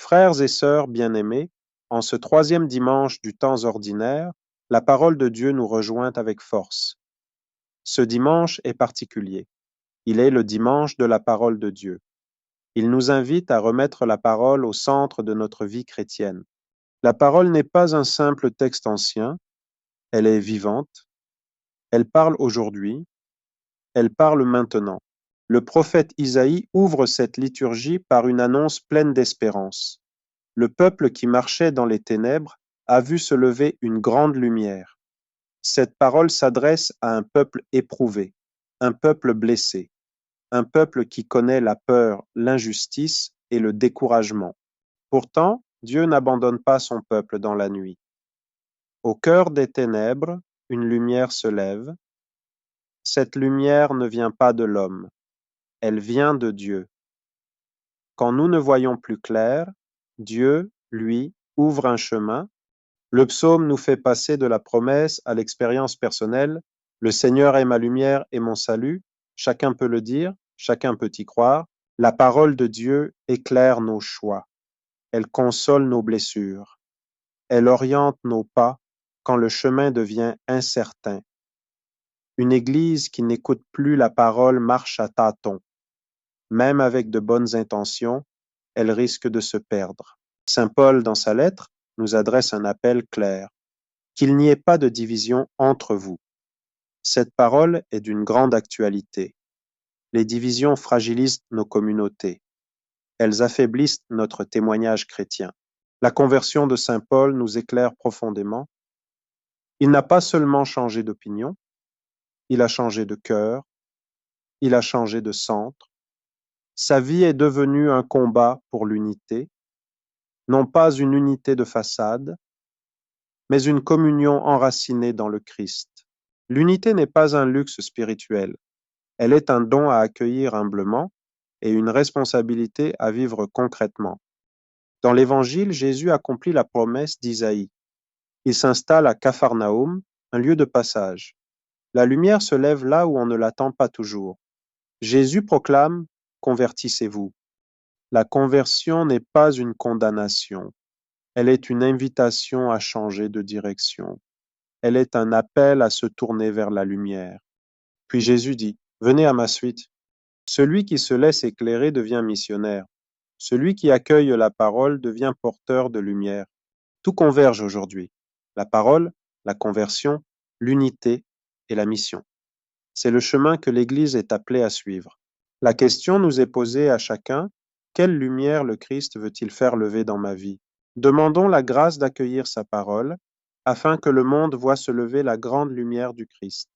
Frères et sœurs bien-aimés, en ce troisième dimanche du temps ordinaire, la parole de Dieu nous rejoint avec force. Ce dimanche est particulier. Il est le dimanche de la parole de Dieu. Il nous invite à remettre la parole au centre de notre vie chrétienne. La parole n'est pas un simple texte ancien, elle est vivante, elle parle aujourd'hui, elle parle maintenant. Le prophète Isaïe ouvre cette liturgie par une annonce pleine d'espérance. Le peuple qui marchait dans les ténèbres a vu se lever une grande lumière. Cette parole s'adresse à un peuple éprouvé, un peuple blessé, un peuple qui connaît la peur, l'injustice et le découragement. Pourtant, Dieu n'abandonne pas son peuple dans la nuit. Au cœur des ténèbres, une lumière se lève. Cette lumière ne vient pas de l'homme, elle vient de Dieu. Quand nous ne voyons plus clair, Dieu, lui, ouvre un chemin. Le psaume nous fait passer de la promesse à l'expérience personnelle. Le Seigneur est ma lumière et mon salut. Chacun peut le dire, chacun peut y croire. La parole de Dieu éclaire nos choix. Elle console nos blessures. Elle oriente nos pas quand le chemin devient incertain. Une église qui n'écoute plus la parole marche à tâtons. Même avec de bonnes intentions, elle risque de se perdre. Saint Paul, dans sa lettre, nous adresse un appel clair. Qu'il n'y ait pas de division entre vous. Cette parole est d'une grande actualité. Les divisions fragilisent nos communautés. Elles affaiblissent notre témoignage chrétien. La conversion de Saint Paul nous éclaire profondément. Il n'a pas seulement changé d'opinion, il a changé de cœur, il a changé de centre. Sa vie est devenue un combat pour l'unité, non pas une unité de façade, mais une communion enracinée dans le Christ. L'unité n'est pas un luxe spirituel, elle est un don à accueillir humblement et une responsabilité à vivre concrètement. Dans l'Évangile, Jésus accomplit la promesse d'Isaïe. Il s'installe à Capharnaüm, un lieu de passage. La lumière se lève là où on ne l'attend pas toujours. Jésus proclame « Convertissez-vous ». La conversion n'est pas une condamnation, elle est une invitation à changer de direction. Elle est un appel à se tourner vers la lumière. Puis Jésus dit « Venez à ma suite ». Celui qui se laisse éclairer devient missionnaire. Celui qui accueille la parole devient porteur de lumière. Tout converge aujourd'hui. La parole, la conversion, l'unité et la mission. C'est le chemin que l'Église est appelée à suivre. La question nous est posée à chacun, quelle lumière le Christ veut-il faire lever dans ma vie? Demandons la grâce d'accueillir sa parole, afin que le monde voie se lever la grande lumière du Christ.